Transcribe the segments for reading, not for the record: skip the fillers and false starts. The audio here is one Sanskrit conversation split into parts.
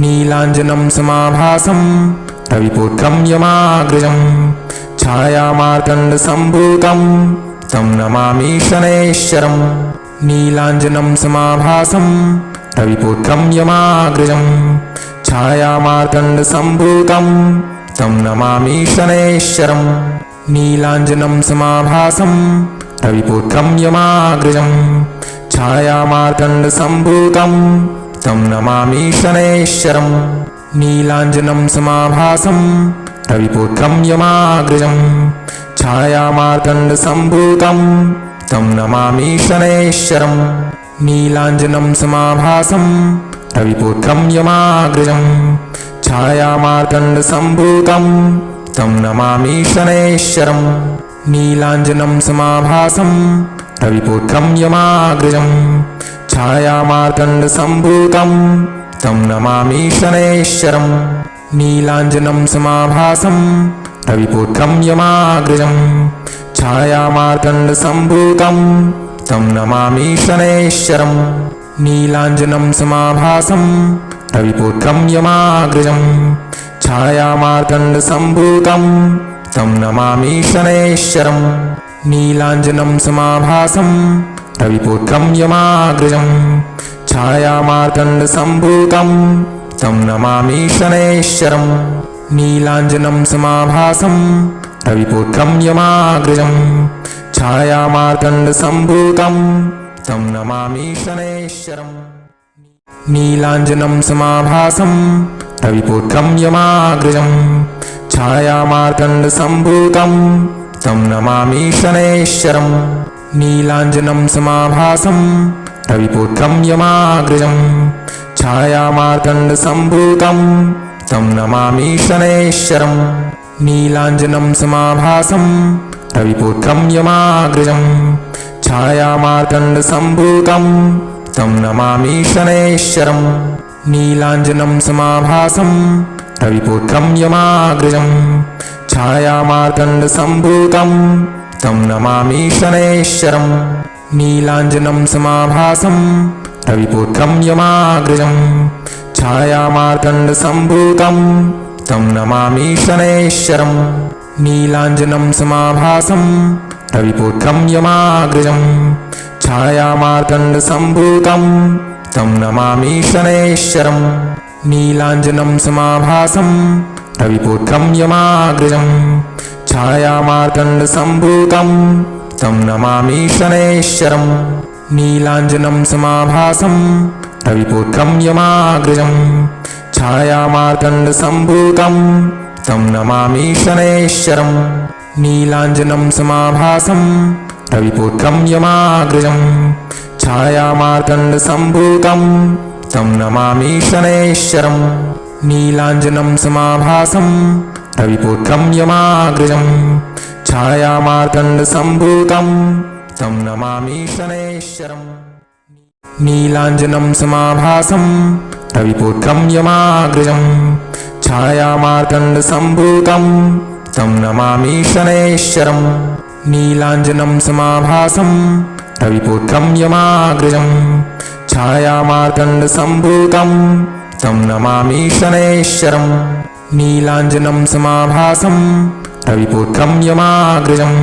नीलाञ्जनं समाभासं रविपुत्रं यमाग्रजं छायामार्तण्डसम्भूतं तं नमामि शनैश्वरम् नीलाञ्जनं समाभासं रविपुत्रं यमाग्रजं छायामार्तण्डसम्भूतं तं नमामि शनैश्वरम् नीलाञ्जनं समाभासं रविपुत्रं यमाग्रजं छायामार्तण्डसम्भूतं तं नमामि शनैश्वरम् नीलाञ्जनं समाभासं रविपुत्रं यमाग्रजं छायामार्तण्डसम्भूतं तं नमामि शनैश्वरम् नीलाञ्जनं समाभासं रविपुत्रं यमाग्रजं छायामार्तण्डसम्भूतं तं नमामि शनैश्वरम् नीलाञ्जनं समाभासं रविपुत्रं यमाग्रजं छायामार्तण्डसम्भूतं तं नमामि शनैश्वरम् नीलाञ्जनं समाभासं रविपुत्रं यमाग्रजं छायामार्तण्डसम्भूतं तं नमामि शनैश्वरम् नीलाञ्जनं समाभासं रविपुत्रं यमाग्रजं छायामार्तण्डसम्भूतं तं नमामि शनैश्वरम् नीलाञ्जनं समाभासं रविपुत्रं यमाग्रजं छायामार्तण्डसम्भूतं तं नमामि शनैश्वरम् नीलाञ्जनं समाभासं रविपुत्रं यमाग्रजं छायामार्तण्डसम्भूतं तं नमामि शनैश्वरम् नीलाञ्जनं समाभासं रविपुत्रं यमाग्रजं छायामार्तण्डसम्भूतं तं नमामि शनैश्वरम् नीलाञ्जनं समाभासं रविपुत्रं यमाग्रजं छायामार्तण्डसम्भूतं तं नमामि शनैश्वरम् नीलाञ्जनं समाभासं रविपुत्रं यमाग्रजं छायामार्तण्डसम्भूतं तं नमामि शनैश्वरम् नीलाञ्जनं समाभासं रविपुत्रं यमाग्रजं छायामार्तण्डसम्भूतं तं नमामि शनैश्वरम् नीलाञ्जनं समाभासं रविपुत्रं यमाग्रजं छायामार्तण्डसम्भूतं तं नमामि शनैश्वरम् नीलाञ्जनं समाभासं रविपुत्रं यमाग्रजं छायामार्तण्डसम्भूतं तं नमामि शनैश्वरम् नीलाञ्जनं समाभासं रविपुत्रं यमाग्रजं छायामार्तण्डसम्भूतं तं नमामि शनैश्वरम् नीलाञ्जनं समाभासं रविपुत्रं यमाग्रजं छायामार्तण्डसम्भूतं तं नमामि शनैश्वरम् नीलाञ्जनं समाभासं रविपुत्रं यमाग्रजं छायामार्तण्डसम्भूतं तं नमामि शनैश्वरम् नीलाञ्जनं समाभासं रविपुत्रं यमाग्रजं छायामार्तण्डसम्भूतं तं नमामि शनैश्वरम् नीलाञ्जनं समाभासं रविपुत्रं यमाग्रजं छायामार्तण्डसम्भूतं तं नमामि शनैश्वरम् नीलाञ्जनं समाभासं रविपुत्रं यमाग्रजं छायामार्तण्डसम्भूतं तं नमामि शनैश्वरम् नीलाञ्जनं समाभासं रविपुत्रं यमाग्रजं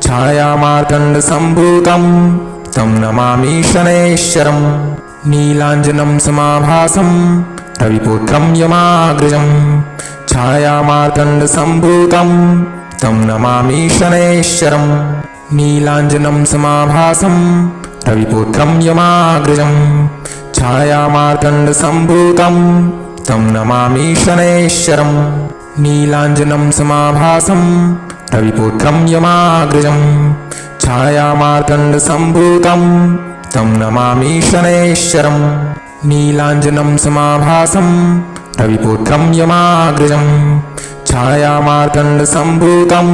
छायामार्तण्डसम्भूतं तं नमामि शनैश्वरम् नीलाञ्जनं समाभासं रविपुत्रं यमाग्रजं छायामार्तण्डसम्भूतं तं नमामि शनैश्वरम् नीलाञ्जनं समाभासं रविपुत्रं यमाग्रजं छायामार्तण्डसम्भूतं तं नमामि शनैश्वरम् नीलाञ्जनं समाभासं रविपुत्रं यमाग्रजं छायामार्तण्डसम्भूतं तं नमामि शनैश्वरम् नीलाञ्जनं समाभासं रविपुत्रं यमाग्रजं छायामार्तण्डसम्भूतं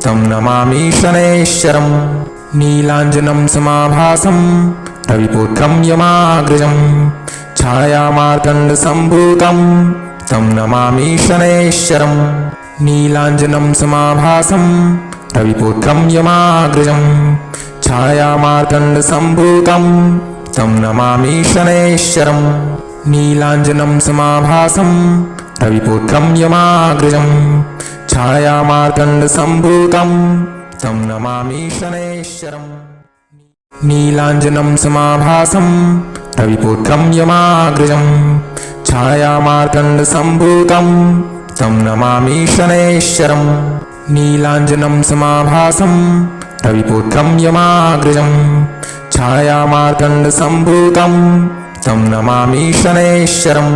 तं नमामि शनैश्वरम् नीलाञ्जनं समाभासं रविपुत्रं यमाग्रजं छायामार्तण्डसम्भूतं तं नमामि शनैश्वरम् नीलाञ्जनं समाभासं रविपुत्रं यमाग्रजं छायामार्तण्डसम्भूतं तं नमामि शनैश्वरम् नीलाञ्जनं समाभासं रविपुत्रं यमाग्रजं छायामार्तण्डसम्भूतं तं नमामि शनैश्वरम् नीलाञ्जनं समाभासं रविपुत्रं यमाग्रजं छायामार्तण्डसम्भूतं तं नमामि शनैश्वरम् नीलाञ्जनं समाभासं रविपुत्रं यमाग्रजं छायामार्तण्डसम्भूतं तं नमामि शनैश्वरम्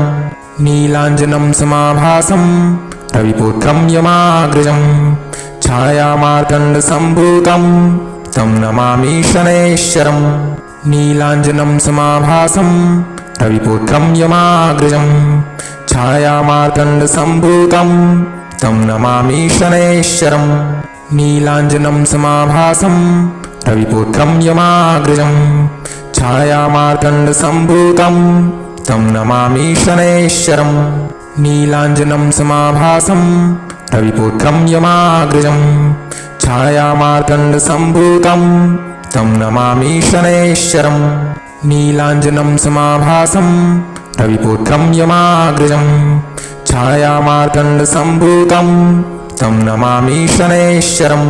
नीलाञ्जनं समाभासं रविपुत्रं यमाग्रजं छायामार्तण्डसम्भूतं तं नमामि शनैश्वरम् नीलाञ्जनं समाभासं रविपुत्रं यमाग्रजं छायामार्तण्डसम्भूतं तं नमामि शनैश्वरम् नीलाञ्जनं समाभासं रविपुत्रं यमाग्रजं छायामार्तण्डसम्भूतं तं नमामि शनैश्वरम् नीलाञ्जनं समाभासं रविपुत्रं यमाग्रजं छायामार्तण्डसम्भूतं तं नमामि शनैश्वरम् नीलाञ्जनं समाभासं रविपुत्रं यमाग्रजं छायामार्तण्डसम्भूतं तं नमामि शनैश्वरम्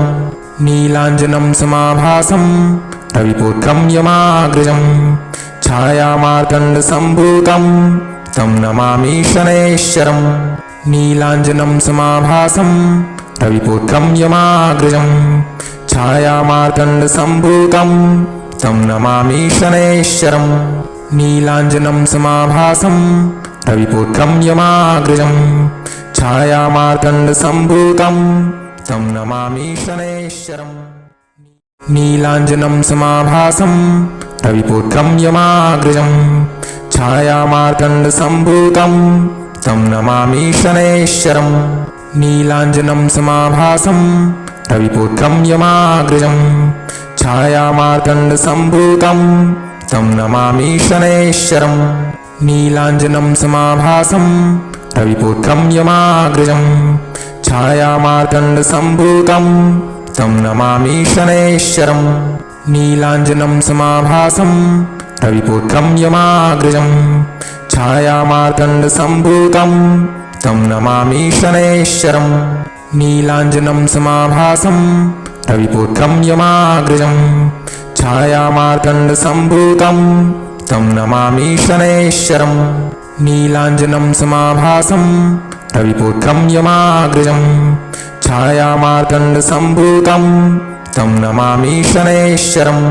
नीलाञ्जनं समाभासं रविपुत्रं यमाग्रजं छायामार्तण्डसम्भूतं तं नमामि शनैश्वरम् नीलाञ्जनं समाभासं रविपुत्रं यमाग्रजं छायामार्तण्डसम्भूतं तं नमामि शनैश्वरम् नीलाञ्जनं समाभासं रविपुत्रं यमाग्रजं छायामार्तण्डसम्भूतं तं नमामि शनैश्वरम् नीलाञ्जनं समाभासं रविपुत्रं यमाग्रजं छायामार्तण्डसम्भूतं तं नमामि शनैश्वरम् नीलाञ्जनं समाभासं रविपुत्रं यमाग्रजं छायामार्तण्डसम्भूतं तं नमामि शनैश्वरम् नीलाञ्जनं समाभासं रविपुत्रं यमाग्रजं छायामार्तण्डसम्भूतं तं नमामि शनैश्वरम् नीलाञ्जनं समाभासं रविपुत्रं यमाग्रजं छायामार्तण्डसम्भूतं तं नमामि शनैश्वरम् नीलाञ्जनं समाभासं रविपुत्रं यमाग्रजं छायामार्तण्डसम्भूतं तं नमामि शनैश्वरम् नीलाञ्जनं समाभासं रविपुत्रं यमाग्रजं छायामार्तण्डसम्भूतं तं नमामि शनैश्वरम्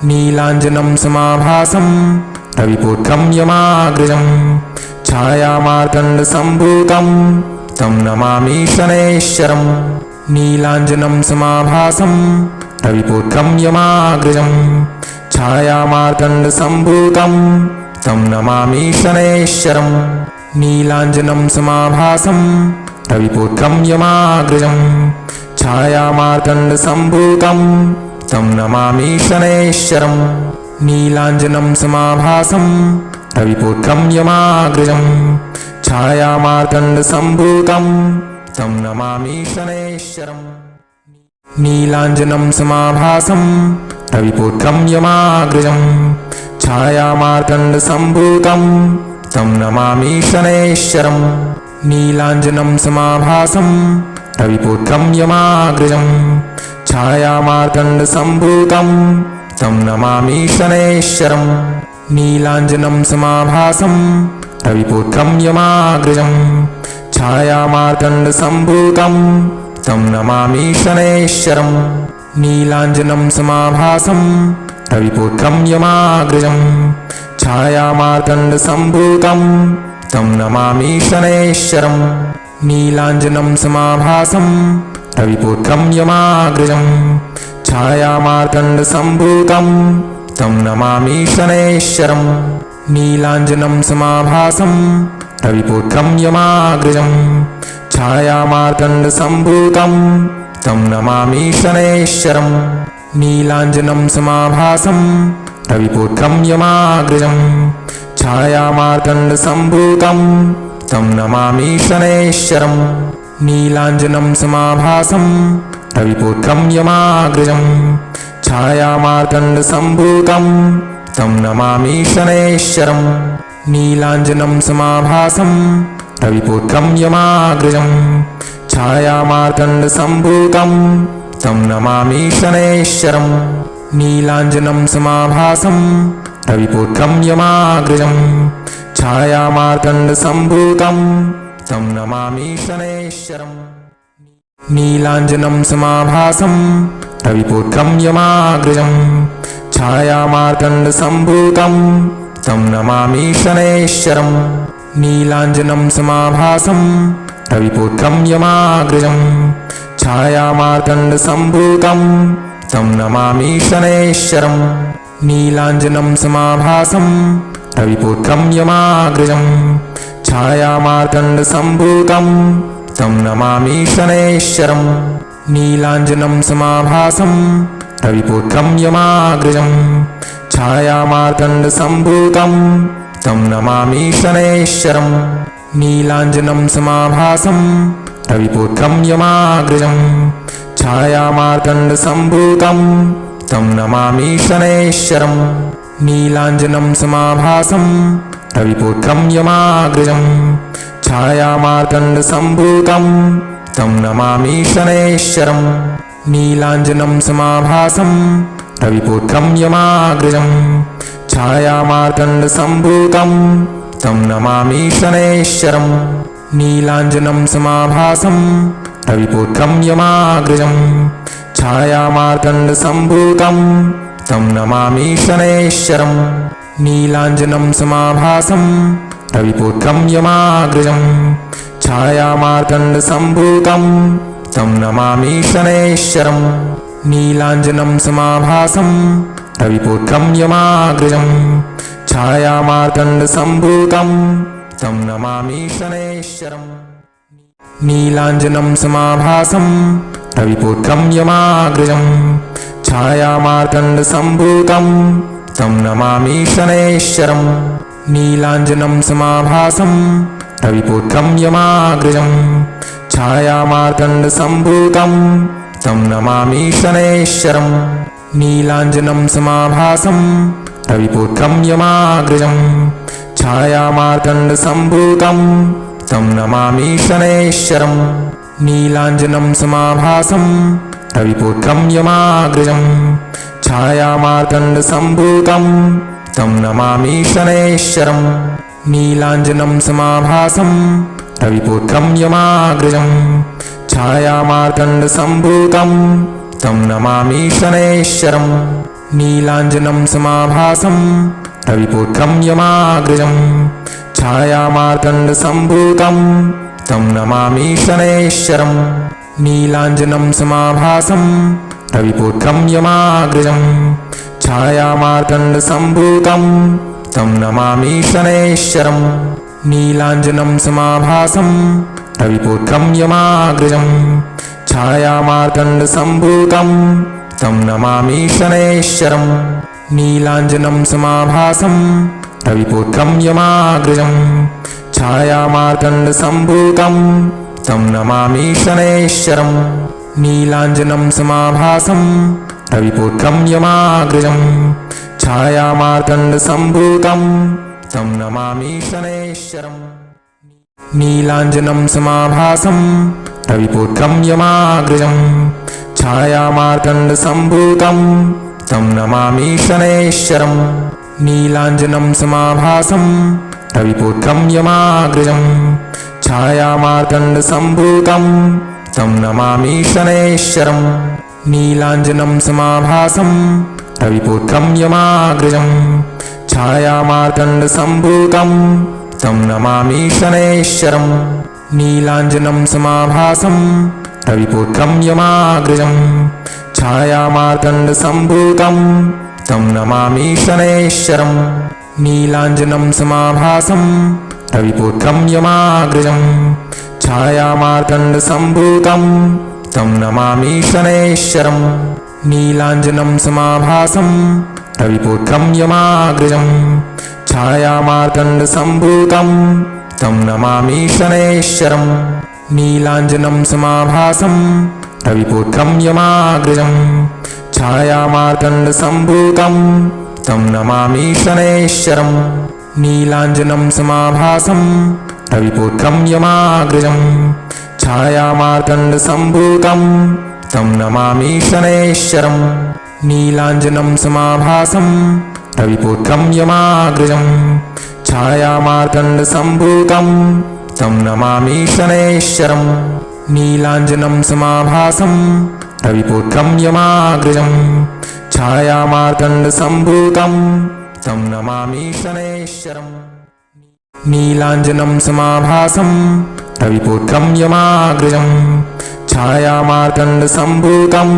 नीलाञ्जनं समाभासं रविपुत्रं यमाग्रजं छायामार्तण्डसम्भूतं तं नमामि शनैश्वरम् नीलाञ्जनं समाभासं रविपुत्रं यमाग्रजं छायामार्तण्डसम्भूतं तं नमामि शनैश्वरम् नीलाञ्जनं समाभासं रविपुत्रं यमाग्रजं छायामार्तण्डसम्भूतं तं नमामि शनैश्वरम् नीलाञ्जनं समाभासं रविपुत्रं यमाग्रजं छायामार्तण्डसम्भूतं तं नमामि शनैश्वरम् नीलाञ्जनं समाभासं रविपुत्रं यमाग्रजं छायामार्तण्डसम्भूतं तं नमामि शनैश्वरम् नीलाञ्जनं समाभासं रविपुत्रं यमाग्रजं छायामार्तण्डसम्भूतं तं नमामि शनैश्वरम् नीलाञ्जनं समाभासं रविपुत्रं यमाग्रजं छायामार्तण्डसम्भूतं तं नमामि शनैश्वरम् नीलाञ्जनं समाभासं रविपुत्रं यमाग्रजं छायामार्तण्डसम्भूतं तं नमामि शनैश्वरम् नीलाञ्जनं समाभासं रविपुत्रं यमाग्रजं छायामार्तण्डसम्भूतं तं नमामि शनैश्वरम् नीलाञ्जनं समाभासं रविपुत्रं यमाग्रजं छायामार्तण्डसम्भूतं तं नमामि शनैश्वरम् नीलाञ्जनं समाभासं रविपुत्रं यमाग्रजं छायामार्तण्डसम्भूतं तं नमामि शनैश्वरम् नीलाञ्जनं समाभासं रविपुत्रं यमाग्रजं छायामार्तण्डसम्भूतं तं नमामि शनैश्वरम् नीलाञ्जनं समाभासं रविपुत्रं यमाग्रजं छायामार्तण्डसम्भूतं तं नमामि शनैश्चरम् नीलाञ्जनं समाभासं रविपुत्रं यमाग्रजं छायामार्तण्डसम्भूतं तं नमामि शनैश्चरम् नीलाञ्जनं समाभासं रविपुत्रं यमाग्रजं छायामार्तण्डसम्भूतं तं नमामि शनैश्चरम् नीलाञ्जनं समाभासं रविपुत्रं यमाग्रजं छायामार्तण्डसम्भूतं तं नमामि शनैश्चरम् नीलाञ्जनं समाभासं रविपुत्रं यमाग्रजं छायामार्तण्डसम्भूतं तं नमामि शनैश्चरम् नीलाञ्जनं समाभासं रविपुत्रं यमाग्रजं छायामार्तण्डसम्भूतं तं नमामि शनैश्चरम् नीलाञ्जनं समाभासं रविपुत्रं यमाग्रजं छायामार्तण्डसम्भूतं तं नमामि शनैश्चरम् नीलाञ्जनं समाभासं रविपुत्रं यमाग्रजं छायामार्तण्डसम्भूतं तं नमामि शनैश्चरम् नीलाञ्जनं समाभासं रविपुत्रं यमाग्रजं छायामार्तण्डसम्भूतं तं नमामि शनैश्चरम् नीलाञ्जनं समाभासं रविपुत्रं यमाग्रजं छायामार्तण्डसम्भूतं तं नमामि शनैश्चरम् नीलाञ्जनं समाभासं रविपुत्रं यमाग्रजं छायामार्तण्डसम्भूतं तं नमामि शनैश्चरम् नीलाञ्जनं समाभासं रविपुत्रं यमाग्रजं छायामार्तण्डसम्भूतं तं नमामि शनैश्चरम् नीलाञ्जनं समाभासं रविपुत्रं यमाग्रजं छायामार्तण्डसम्भूतं तं नमामि शनैश्चरम् नीलाञ्जनं समाभासं रविपुत्रं यमाग्रजं छायामार्तण्डसम्भूतं तं नमामि शनैश्चरम् नीलाञ्जनं समाभासं रविपुत्रं यमाग्रजं छायामार्तण्डसम्भूतं तं नमामि शनैश्चरम् नीलाञ्जनं समाभासं रविपुत्रं यमाग्रजं छायामार्तण्डसम्भूतं तं नमामि शनैश्चरम् नीलाञ्जनं समाभासं रविपुत्रं यमाग्रजं छायामार्तण्डसम्भूतं तं नमामि शनैश्चरम् नीलाञ्जनं समाभासं रविपुत्रं यमाग्रजं छायामार्तण्डसम्भूतं तं नमामि शनैश्चरम् नीलाञ्जनं समाभासं रविपुत्रं यमाग्रजं छायामार्तण्डसम्भूतं तं नमामि शनैश्चरम् नीलाञ्जनं समाभासं रविपुत्रं यमाग्रजं छायामार्तण्डसम्भूतं तं नमामि शनैश्चरम् नीलाञ्जनं समाभासं रविपुत्रं यमाग्रजं छायामार्तण्डसम्भूतं तं नमामि शनैश्चरम् नीलाञ्जनं समाभासं रविपुत्रं यमाग्रजं छायामार्तण्डसम्भूतं तं नमामि शनैश्चरम् नीलाञ्जनं समाभासं रविपुत्रं यमाग्रजं छायामार्तण्डसम्भूतं तं नमामि शनैश्चरम् नीलाञ्जनं समाभासं रविपुत्रं यमाग्रजं छायामार्तण्डसम्भूतं तं नमामि शनैश्चरम् नीलाञ्जनं समाभासं रविपुत्रं यमाग्रजं छायामार्तण्डसम्भूतं तं नमामि शनैश्चरम् नीलाञ्जनं समाभासं रविपुत्रं यमाग्रजं छायामार्तण्डसम्भूतं तं नमामि शनैश्चरम् नीलाञ्जनं समाभासं रविपुत्रं यमाग्रजं छायामार्तण्डसम्भूतं तं नमामि शनैश्चरम् नीलाञ्जनं समाभासं रविपुत्रं यमाग्रजं छायामार्तण्डसम्भूतं तं नमामि शनैश्चरम् नीलाञ्जनं समाभासं रविपुत्रं यमाग्रजं छायामार्तण्डसम्भूतं तं नमामि शनैश्चरम् नीलाञ्जनं समाभासं रविपुत्रं यमाग्रजं छायामार्तण्डसम्भूतं तं नमामि शनैश्चरम् नीलाञ्जनं समाभासं रविपुत्रं यमाग्रजं छायामार्तण्डसम्भूतं तं नमामि शनैश्चरम् नीलाञ्जनं समाभासं रविपुत्रं यमाग्रजं छायामार्तण्डसम्भूतं तं नमामि शनैश्चरम् नीलाञ्जनं समाभासं रविपुत्रं यमाग्रजं छायामार्तण्डसम्भूतं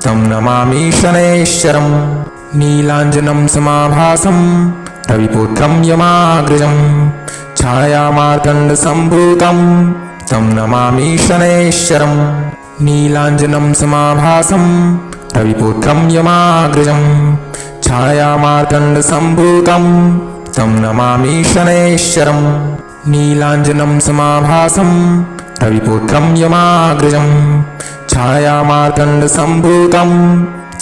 तं नमामि शनैश्चरम् नीलाञ्जनं समाभासं रविपुत्रं यमाग्रजं छायामार्तण्डसम्भूतं तं नमामि शनैश्चरम् नीलाञ्जनं समाभासं रविपुत्रं यमाग्रजं छायामार्तण्डसम्भूतं तं नमामि शनैश्चरम् नीलाञ्जनं समाभासं रविपुत्रं यमाग्रजं छायामार्तण्डसम्भूतं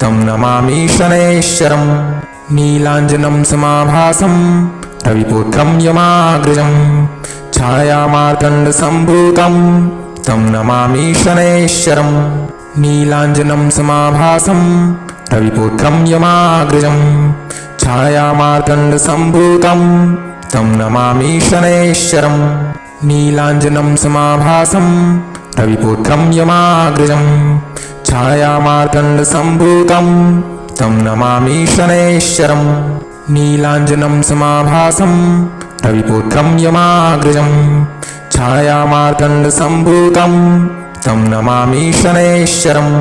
तं नमामि शनैश्चरम् नीलाञ्जनं समाभासं रविपुत्रं यमाग्रजं छायामार्तण्डसम्भूतं तं नमामि शनैश्चरम् नीलाञ्जनं समाभासं रविपुत्रं यमाग्रजं छायामार्तण्डसम्भूतं तं नमामि शनैश्चरम् नीलाञ्जनं समाभासं रविपुत्रं यमाग्रजं छायामार्तण्डसम्भूतं तं नमामि शनैश्चरम् नीलाञ्जनं समाभासं रविपुत्रं यमाग्रजं छायामार्तण्डसम्भूतं तं नमामि शनैश्चरम्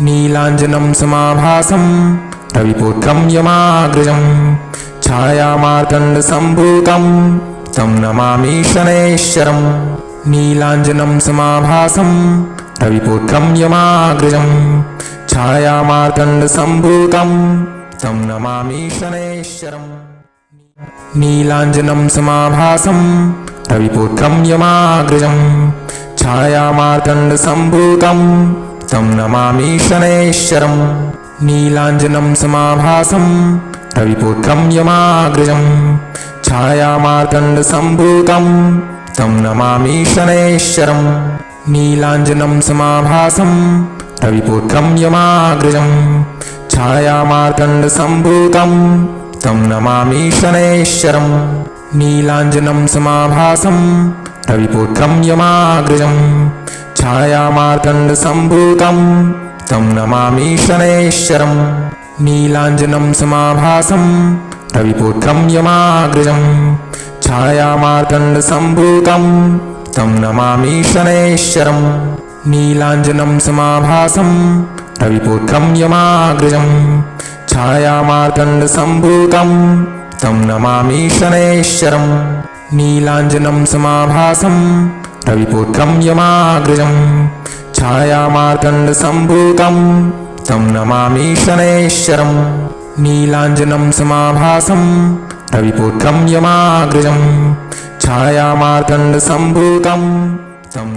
नीलाञ्जनं समाभासं रविपुत्रं यमाग्रजं छायामार्तण्डसम्भूतं तं नमामि शनैश्चरम् नीलाञ्जनं समाभासं रविपुत्रं यमाग्रजं छायामार्तण्डसम्भूतं तं नमामि शनैश्चरम् नीलाञ्जनं समाभासं रविपुत्रं यमाग्रजं छायामार्तण्डसम्भूतं तं नमामि शनैश्चरम् नीलाञ्जनं समाभासं रविपुत्रं यमाग्रजं छायामार्तण्डसम्भूतं तं नमामि शनैश्चरम् नीलाञ्जनं समाभासं रविपुत्रं यमाग्रजं छायामार्तण्डसम्भूतं तं नमामि शनैश्चरम् नीलाञ्जनं समाभासं रविपुत्रं यमाग्रजं छायामार्तण्डसम्भूतं तं नमामि शनैश्चरम् नीलाञ्जनं समाभासं रविपुत्रं यमाग्रजं छायामार्तण्डसम्भूतं तं नमामि शनैश्चरम् नीलाञ्जनं समाभासं रविपुत्रं यमाग्रजं छायामार्तण्डसम्भूतं तं नमामि शनैश्चरम् नीलाञ्जनं समाभासं रविपुत्रं यमाग्रजं छायामार्तण्डसम्भूतं तं नमामि शनैश्चरम् नीलाञ्जनं समाभासं रविपुत्रं यमाग्रजं छायामार्तण्डसम्भूतं तं